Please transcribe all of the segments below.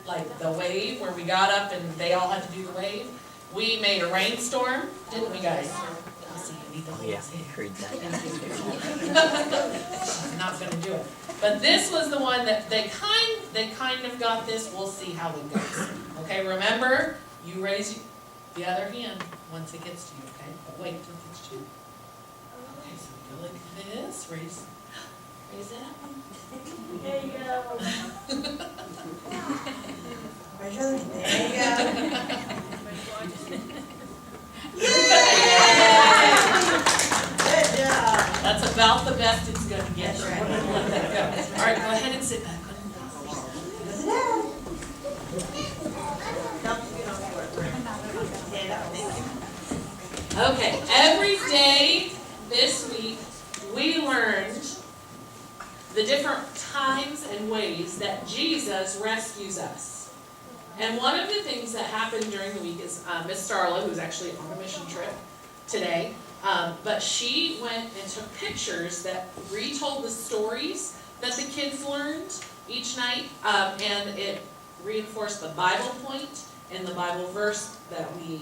like the wave, where we got up and they all had to do the wave. We made a rainstorm, didn't we guys? Yeah, heard that. I'm not gonna do it. But this was the one that they kind of got this. We'll see how it goes. Okay, remember, you raise the other hand once it gets to you, okay? But wait till it gets to you. Okay, so we go like this, raise it up. There you go. There you go. Good job. That's about the best it's gonna get. We're gonna let that go. All right, go ahead and sit back. Okay, every day this week we learned the different times and ways that Jesus rescues us. And one of the things that happened during the week is Miss Starla, who's actually on a mission trip today, but she went and took pictures that retold the stories that the kids learned each night, and it reinforced the Bible point and the Bible verse that we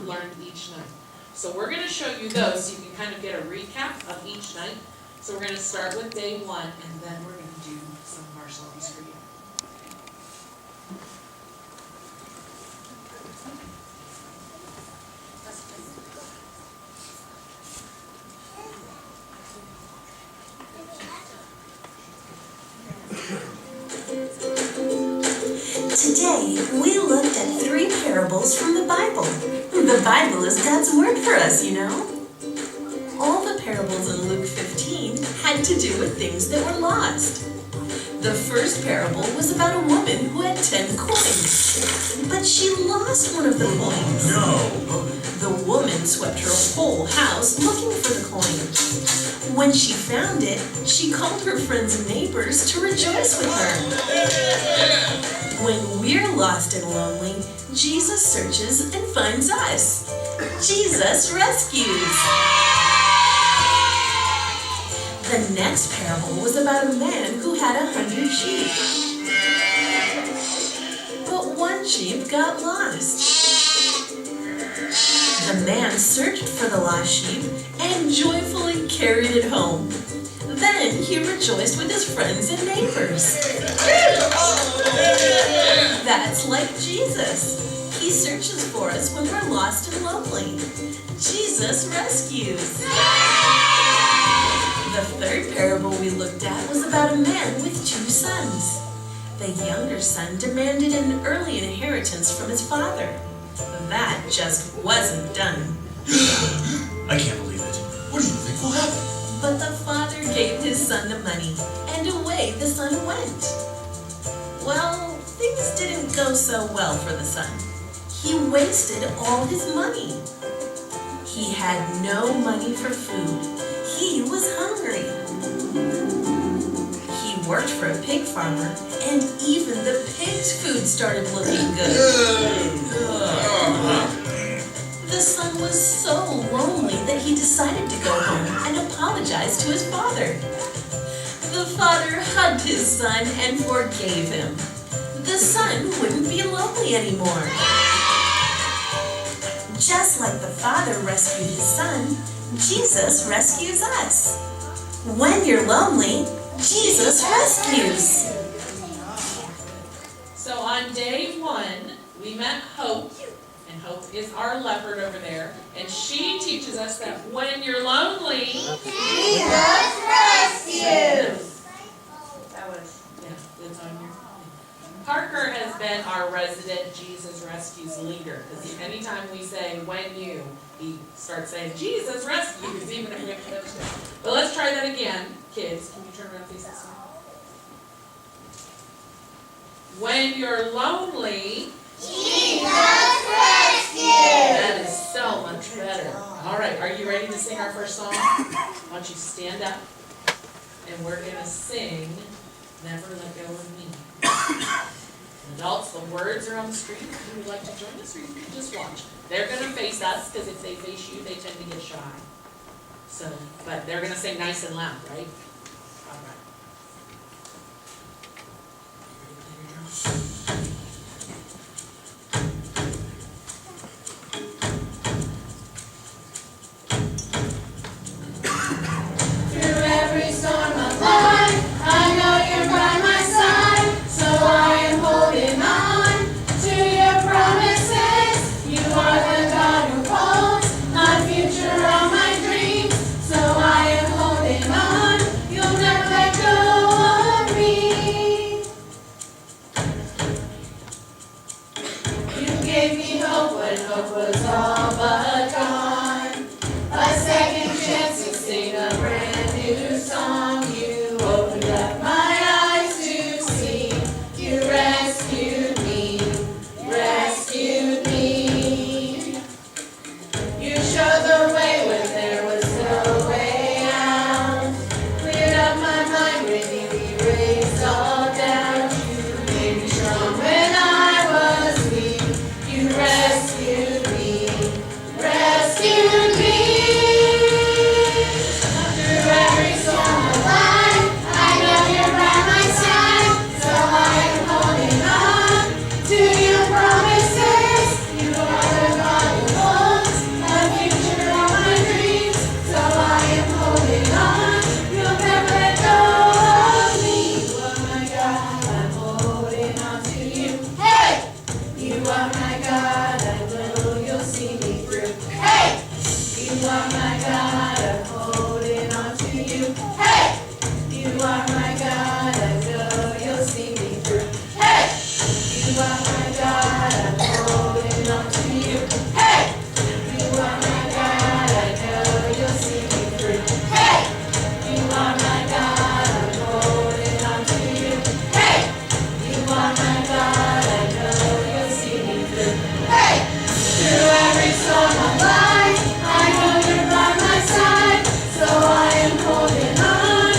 learned each night. So we're going to show you those so you can kind of get a recap of each night. So we're going to start with day 1, and then we're going to do some of our songs for you. Today, we looked at 3 parables from the Bible. The Bible is God's word for us, you know. All the parables in Luke 15 had to do with things that were lost. The first parable was about a woman who had 10 coins, but she lost one of the coins. No! The woman swept her whole house looking for the coin. When she found it, she called her friends and neighbors to rejoice with her. When we're lost and lonely, Jesus searches and finds us. Jesus rescues. The next parable was about a man who had 100 sheep. But one sheep got lost. The man searched for the lost sheep and joyfully carried it home. Then he rejoiced with his friends and neighbors. That's like Jesus. He searches for us when we're lost and lonely. Jesus rescues. The third parable we looked at was about a man with 2 sons. The younger son demanded an early inheritance from his father. That just wasn't done. I can't believe it. What do you think will happen? But the father gave his son the money, and away the son went. Well, things didn't go so well for the son. He wasted all his money. He had no money for food. He was hungry. He worked for a pig farmer, and even the pig's food started looking good. The son was so lonely that he decided to go home and apologize to his father. The father hugged his son and forgave him. The son wouldn't be lonely anymore. Just like the father rescued his son, Jesus rescues us. When you're lonely, Jesus rescues. So on day 1, we met Hope, and Hope is our leopard over there, and she teaches us that when you're lonely, Jesus rescues. that was, yeah, it's on your phone. Parker has been our resident Jesus Rescues leader, because anytime we say when you, he starts saying Jesus rescues, even if we have to finish it. But let's try that again. Kids, can you turn around and face this way? When you're lonely, Jesus rescues. that is so much better. All right, are you ready to sing our first song? Why don't you stand up, and we're going to sing Never Let Go of Me. Adults, the words are on the screen. If you would like to join us, or you can just watch. They're going to face us, because if they face you, they tend to get shy. So, but they're going to sing nice and loud, right? All right. gave me hope when hope was all but gone. A second chance to sing a brand new song. You opened up my eyes to see. You rescued me, rescued me. You showed the way when there was no way out. Cleared up my mind when you erased all doubt. You made me strong when I was weak. You rescued me, rescued me. Through every storm of life, I know you're by my side. So I am holding on to your promises. You are the God who holds the future of my dreams. So I am holding on. You'll never let go of me. You are my God, I'm holding on to you. Hey! You are my God, I know you'll see me through. Hey! You are my God, I'm holding on to you. Hey! You are my God, I know you'll see me through. Hey! You are my God, I'm holding on to you. Hey! You are my God, I know you'll see me through. Hey! You are my God, I'm holding on to you. Hey! You are my God, I know you'll see me through. Hey! Through every storm of life, I know you're by my side. So I am holding on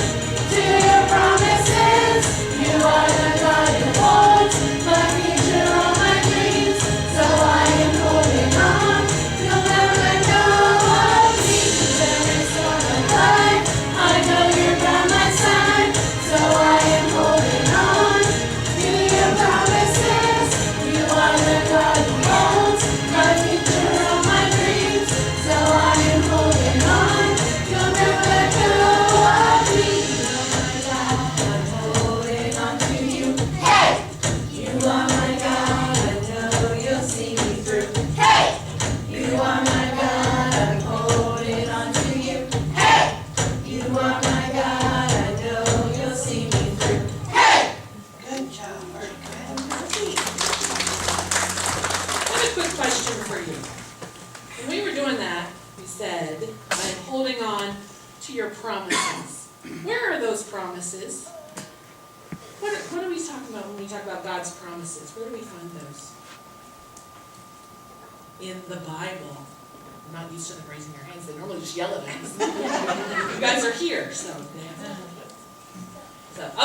to your promises. You are the God who holds the future of my dreams. So I am holding on. You'll never let go of me. Through every storm of life, I know you're by my side. So I am holding on to your promises. You are the God who holds the future of my dreams. So I am holding on. You'll never let go of me. You are my God, I'm holding on to you. Hey! You are my God, I know you'll see me through. Hey! You are my God, I'm holding on to you. Hey! You are my God, I know you'll see me through. Hey! Good job, Art. I have a quick question for you. When we were doing that, we said, I'm holding on to your promises. Where are those promises? What are we talking about when we talk about God's promises? Where do we find those? In the Bible. I'm not used to them raising your hands. They normally just yell at us. You guys are here, so.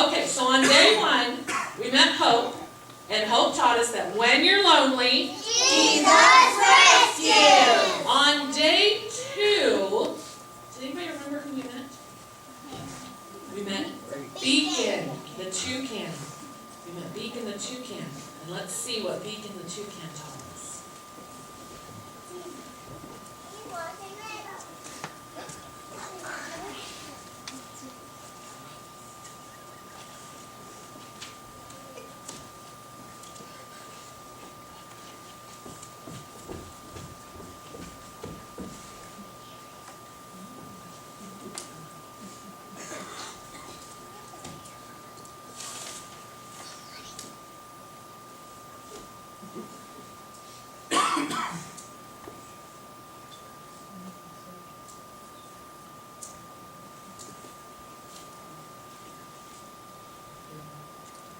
Okay, so on day one, we met Hope, and Hope taught us that when you're lonely, Jesus rescued. on day two, does anybody remember who we met? We met Beacon, the toucan. We met Beacon the toucan. And let's see what Beacon the toucan taught us.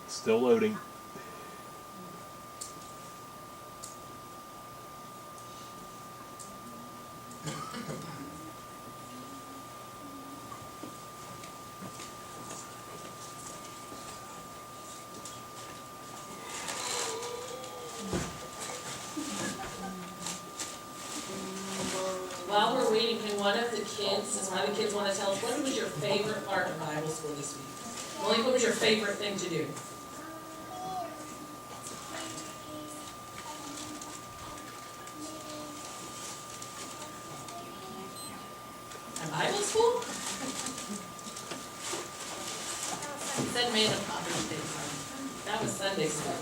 Still loading. While we're waiting, can one of the kids, does one of the kids want to tell us, what was your favorite part of Bible school this week? Molly, what was your favorite thing to do? At Bible school? It said man of Father's Day. That was Sunday school.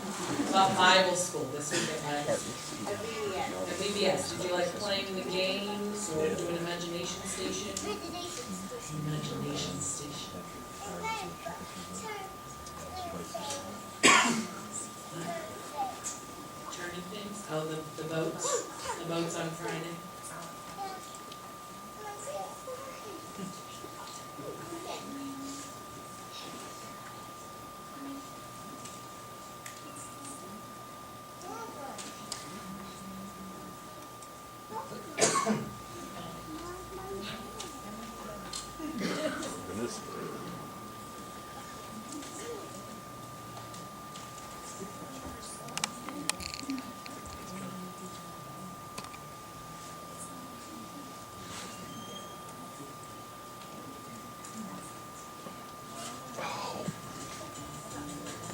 About Bible school this week at Bible school. At VBS. Did you like playing the games or doing Imagination Station? Imagination Station. Turning things? Oh, the boats. The boats on Friday.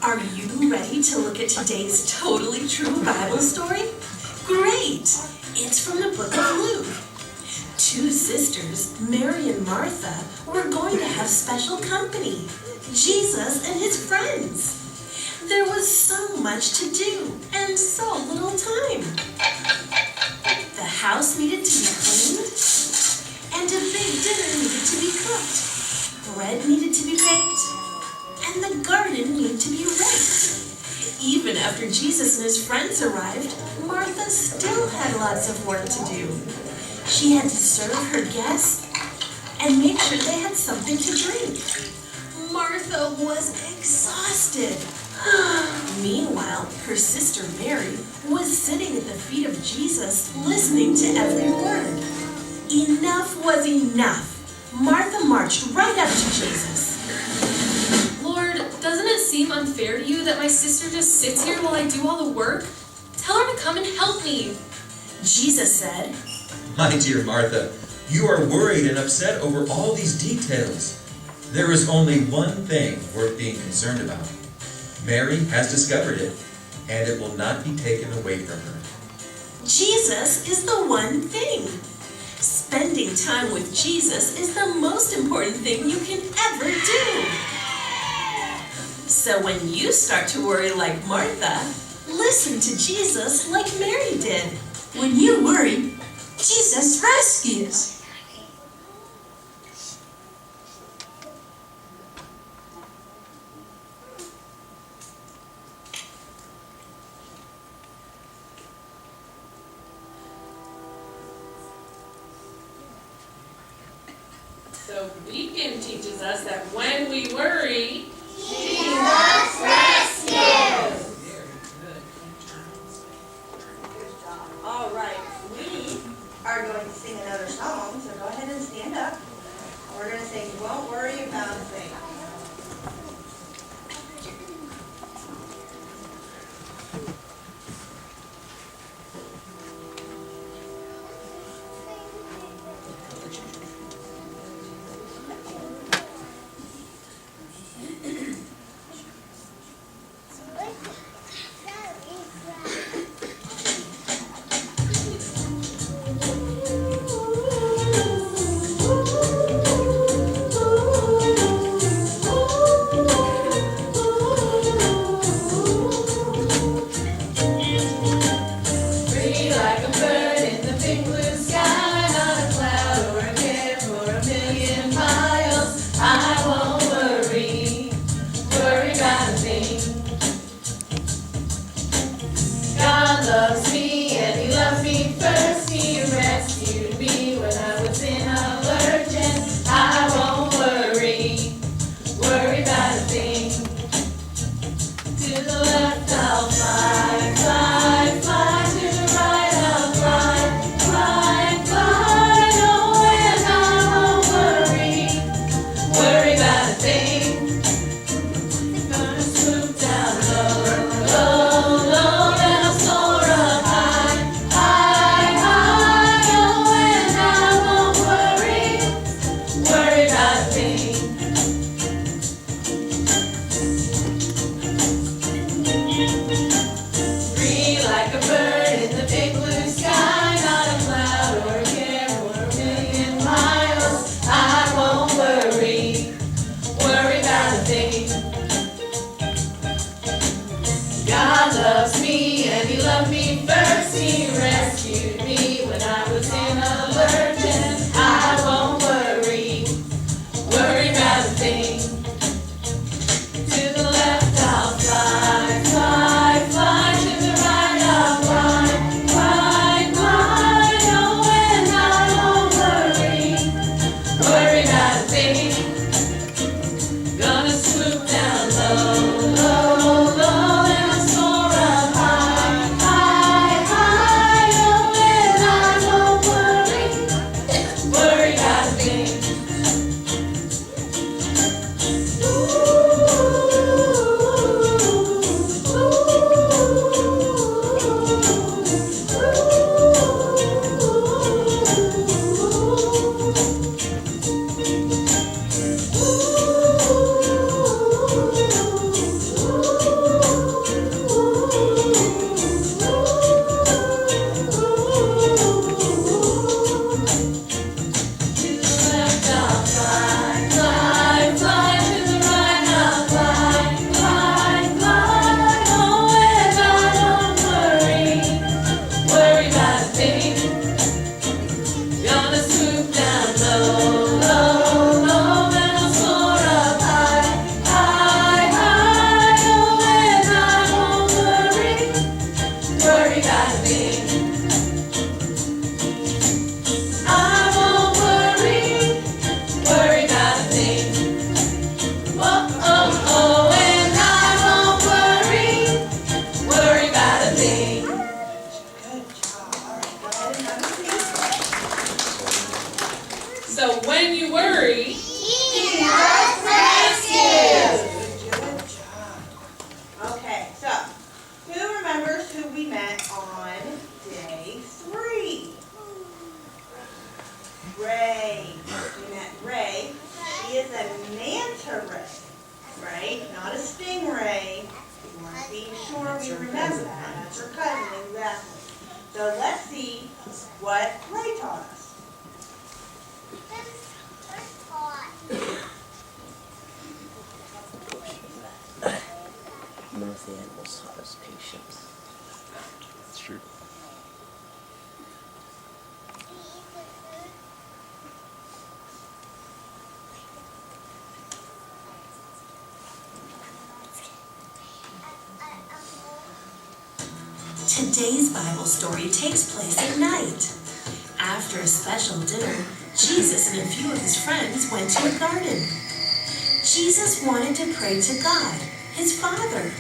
Are you ready to look at today's totally true Bible story? Great! It's from the book of Luke. Two sisters, Mary and Martha, were going to have special company, Jesus and his friends. There was so much to do and so little time. The house needed to be cleaned, and a big dinner needed to be cooked. Bread needed to be baked, and the garden needed to be raked. Even after Jesus and his friends arrived, Martha still had lots of work to do. She had to serve her guests and make sure they had something to drink. Martha was exhausted. Meanwhile, her sister Mary was sitting at the feet of Jesus, listening to every word. Enough was enough. Martha marched right up to Jesus. Lord, doesn't it seem unfair to you that my sister just sits here while I do all the work? Tell her to come and help me. Jesus said, My dear Martha, you are worried and upset over all these details. There is only one thing worth being concerned about. Mary has discovered it, and it will not be taken away from her. Jesus is the one thing. Spending time with Jesus is the most important thing you can ever do. So when you start to worry like Martha, listen to Jesus like Mary did. When you worry, Jesus rescues. So Beacon teaches us that when we worry, Jesus rescues. very good. All right, we are going to sing another song, so go ahead and stand up. We're going to sing Won't Worry About a Thing. Free like a bird in the big blue sky, not a cloud or a care for a million miles. I won't worry about a thing. God loves me and he loved me first. He rescued me when I was in a lurch. I won't worry about a thing. To the left I'll fly, fly, fly. To the right I'll fly, fly, fly. No, and I won't worry about a thing. Gonna swoop down low, low, low. Then I'll soar up high, high, high. No, and I won't worry about a thing. Free like a bird in the big blue sky, not a cloud or a care for a million miles. I won't worry about a thing. God loves me and he loved me first. He rescued me when I was in a lurch, and I won't worry about a thing. To the left I'll fly, fly, fly. To the right I'll fly, fly. we your remember cousin. that. That's her cousin, exactly. So let's see what Ray taught us. None of the animals taught us patience. That's true. Today's Bible story takes place at night. After a special dinner, Jesus and a few of his friends went to a garden. Jesus wanted to pray to God, his Father.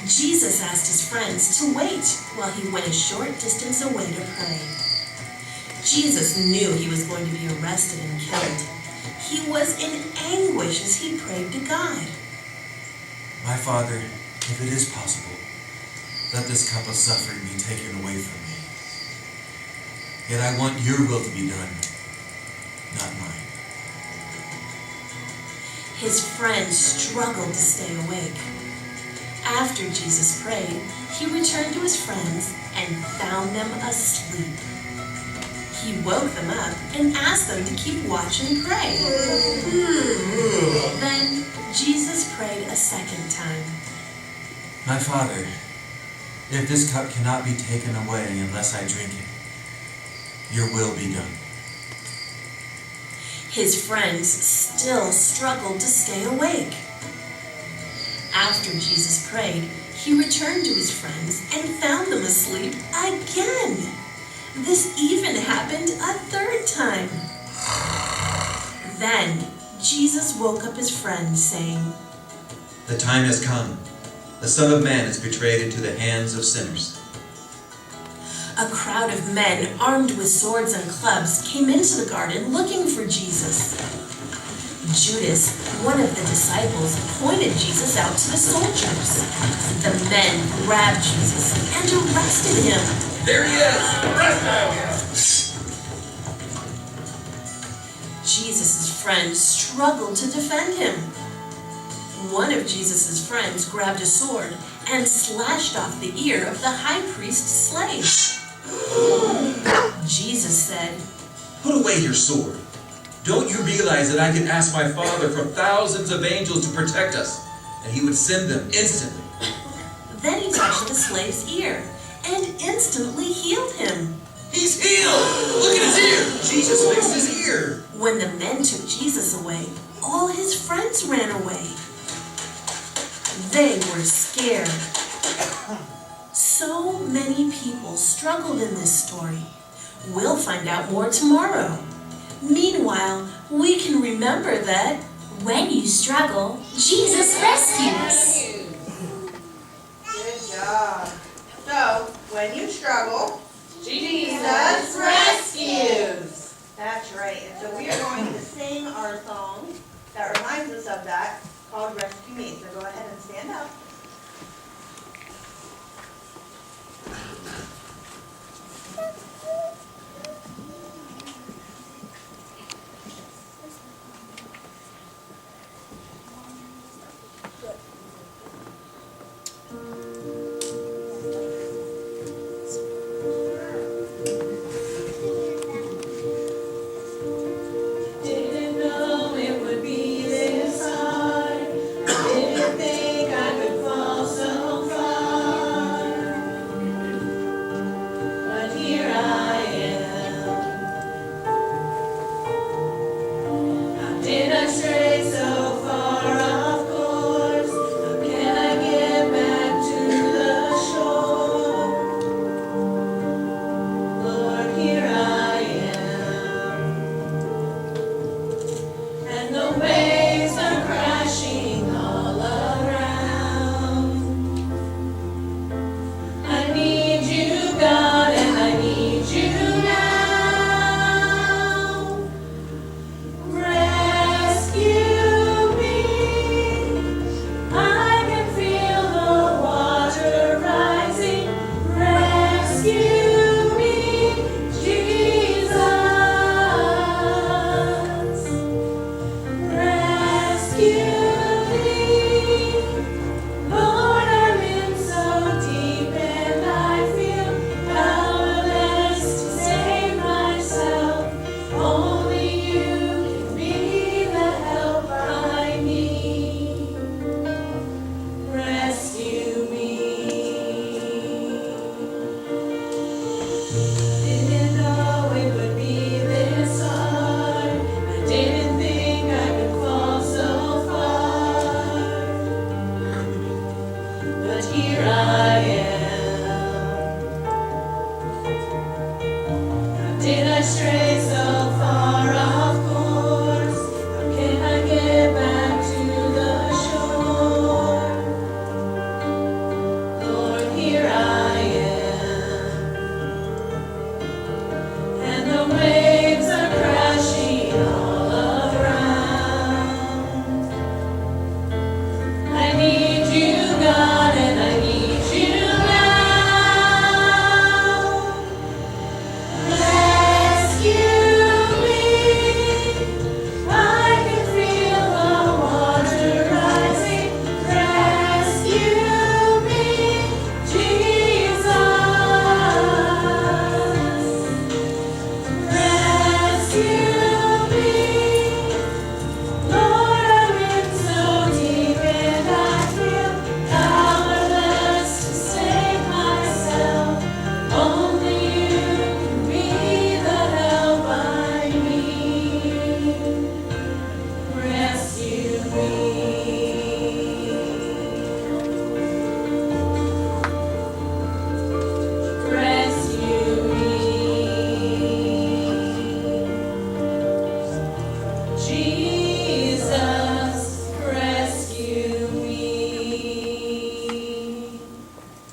Jesus asked his friends to wait while he went a short distance away to pray. Jesus knew he was going to be arrested and killed. He was in anguish as he prayed to God. My Father, if it is possible, let this cup of suffering be taken away from me. Yet I want your will to be done, not mine. His friends struggled to stay awake. After Jesus prayed, he returned to his friends and found them asleep. He woke them up and asked them to keep watch and pray. Then Jesus prayed a second time. My Father, if this cup cannot be taken away unless I drink it, your will be done. His friends still struggled to stay awake. After Jesus prayed, he returned to his friends and found them asleep again. This even happened a third time. Then Jesus woke up his friends, saying, The time has come. The Son of Man is betrayed into the hands of sinners. A crowd of men armed with swords and clubs came into the garden looking for Jesus. Judas, one of the disciples, pointed Jesus out to the soldiers. The men grabbed Jesus and arrested him. There he is! Arrest him! Jesus' friends struggled to defend him. One of Jesus' friends grabbed a sword and slashed off the ear of the high priest's slave. Jesus said, Put away your sword. Don't you realize that I can ask my Father for thousands of angels to protect us, and he would send them instantly? Then he touched the slave's ear and instantly healed him. He's healed! Look at his ear! Jesus fixed his ear! When the men took Jesus away, all his friends ran away. They were scared. So many people struggled in this story. We'll find out more tomorrow. Meanwhile, we can remember that When you struggle, Jesus rescues. Good job. So, when you struggle, Jesus rescues. that's right. And so we are going to sing our song that reminds us of that, called Rescue Me. So go ahead and stand up. Didn't know it would be this hard. Didn't think I could stray so far off course? How can I get back to the shore? Lord, here I am, and the waves are crashing all around. I need you, God, and I need you now. Rescue me. I can feel the water rising. Rescue me, Jesus. Rescue me. Lord, I'm in so deep and I feel powerless to save myself. Only you can be the help I need. Rescue me. Rescue me. Jesus, rescue me.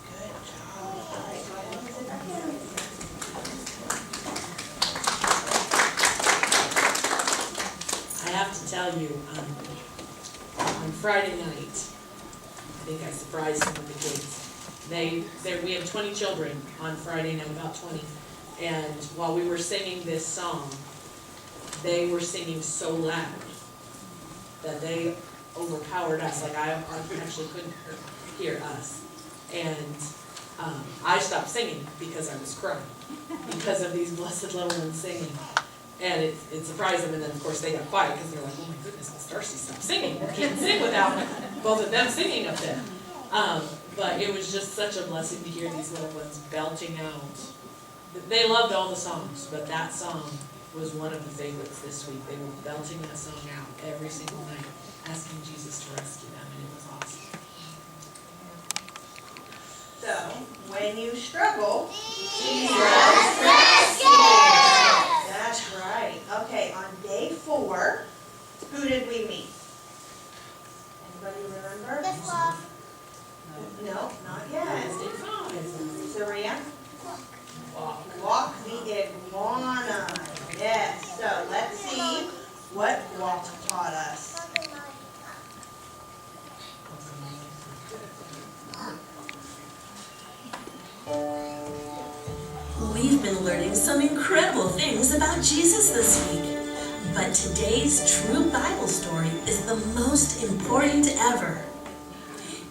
Good job. All right, go ahead and sit back down. I have to tell you, on Friday night, I think I surprised some of the kids. We had 20 children on Friday night, about 20, and while we were singing this song, they were singing so loud that they overpowered us. Like I actually couldn't hear us, and I stopped singing because I was crying because of these blessed little ones singing. And it surprised them, and then of course they got quiet because they're like, oh my goodness, Miss Darcy, stop singing. We can't sing without both of them singing up there. But it was just such a blessing to hear these little ones belching out. They loved all the songs, but that song was one of the favorites this week. They were belching that song out every single night, asking Jesus to rescue them, and it was awesome. So, when you struggle, Jesus rescues. That's right. Okay, on day 4, who did we meet? Anybody remember? The sloth. No, not yet. Saria? Walk the iguana. Yes, so let's see what Walk taught us. We've been learning some incredible things about Jesus this week. But today's true Bible story is the most important ever.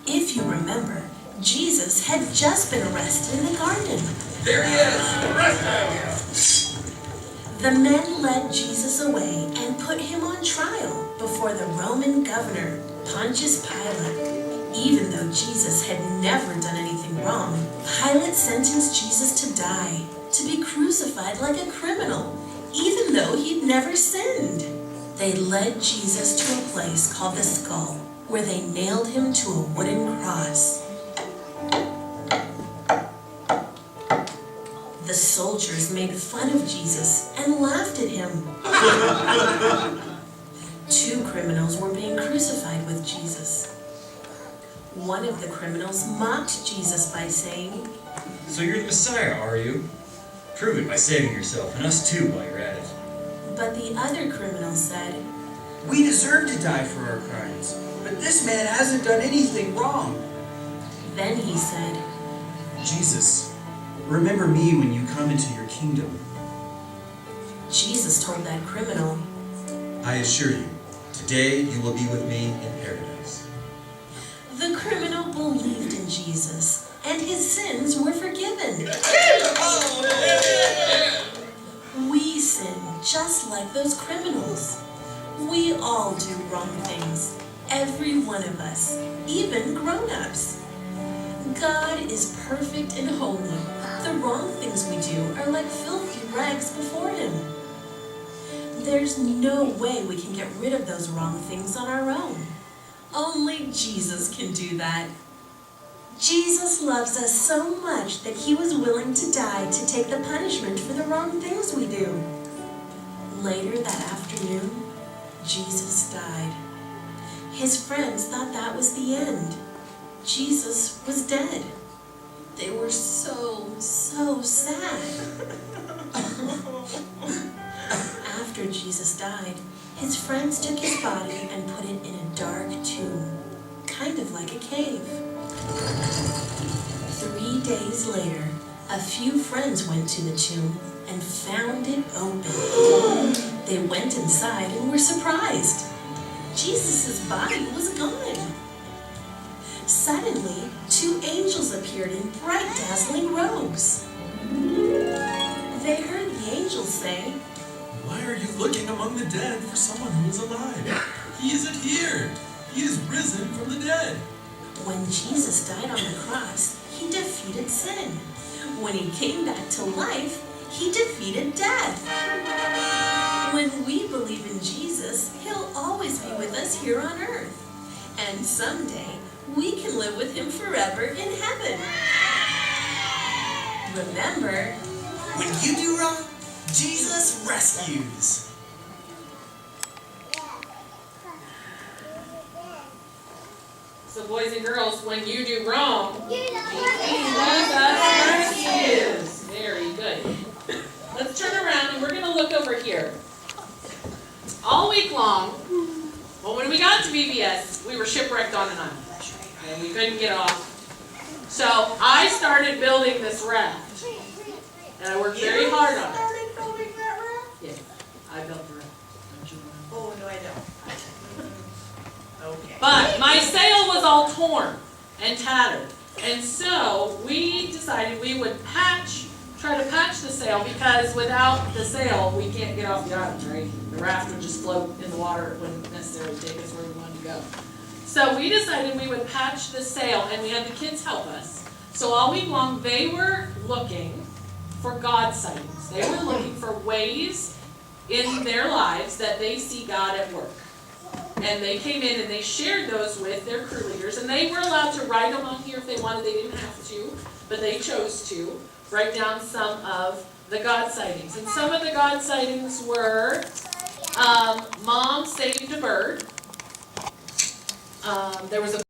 If you remember, Jesus had just been arrested in the garden. There he is! Arrest him! The men led Jesus away and put him on trial before the Roman governor, Pontius Pilate. Even though Jesus had never done anything wrong, Pilate sentenced Jesus to die, to be crucified like a criminal, even though he'd never sinned. They led Jesus to a place called the Skull, where they nailed him to a wooden cross. The soldiers made fun of Jesus and laughed at him. 2 criminals were being crucified with Jesus. One of the criminals mocked Jesus by saying, So you're the Messiah, are you? Prove it by saving yourself, and us too while you're at it. but the other criminal said, We deserve to die for our crimes, but this man hasn't done anything wrong. Then he said, Jesus, remember me when you come into your kingdom. Jesus told that criminal, I assure you, today you will be with me in paradise. The criminal believed in Jesus, and his sins were forgiven. We sin just like those criminals. We all do wrong things, every one of us, even grown-ups. God is perfect and holy. The wrong things we do are like filthy rags before him. There's no way we can get rid of those wrong things on our own. Only Jesus can do that. Jesus loves us so much that he was willing to die to take the punishment for the wrong things we do. Later that afternoon, Jesus died. His friends thought that was the end. Jesus was dead. They were so sad. After Jesus died, his friends took his body and put it in a dark tomb, kind of like a cave. 3 days later, a few friends went to the tomb and found it open. They went inside and were surprised. Jesus' body was gone. Suddenly, 2 angels appeared in bright, dazzling robes. They heard the angels say, Why are you looking among the dead for someone who is alive? He isn't here. He is risen from the dead. When Jesus died on the cross, he defeated sin. When he came back to life, he defeated death. When we believe in Jesus, he'll always be with us here on earth. And someday, we can live with him forever in heaven. Remember, When you do wrong, Jesus rescues. So boys and girls, when you do wrong, Jesus rescues. Very good. Let's turn around and we're going to look over here. All week long, well, when we got to VBS, we were shipwrecked on an island. And we couldn't get off. So I started building this raft. And I worked very hard on it. started building that raft? Yeah, I built the raft. Don't you remember? Oh, no, I don't. Okay. But my sail was all torn and tattered. And so we decided we would try to patch the sail, because without the sail, we can't get off the island, right? The raft would just float in the water. It wouldn't necessarily take us where we wanted to go. So we decided we would patch the sail, and we had the kids help us. So all week long, they were looking for God sightings. They were looking for ways in their lives that they see God at work. And they came in and they shared those with their crew leaders, and they were allowed to write them on here if they wanted. They didn't have to, but they chose to write down some of the God sightings. And some of the God sightings were, Mom saved a bird. There was a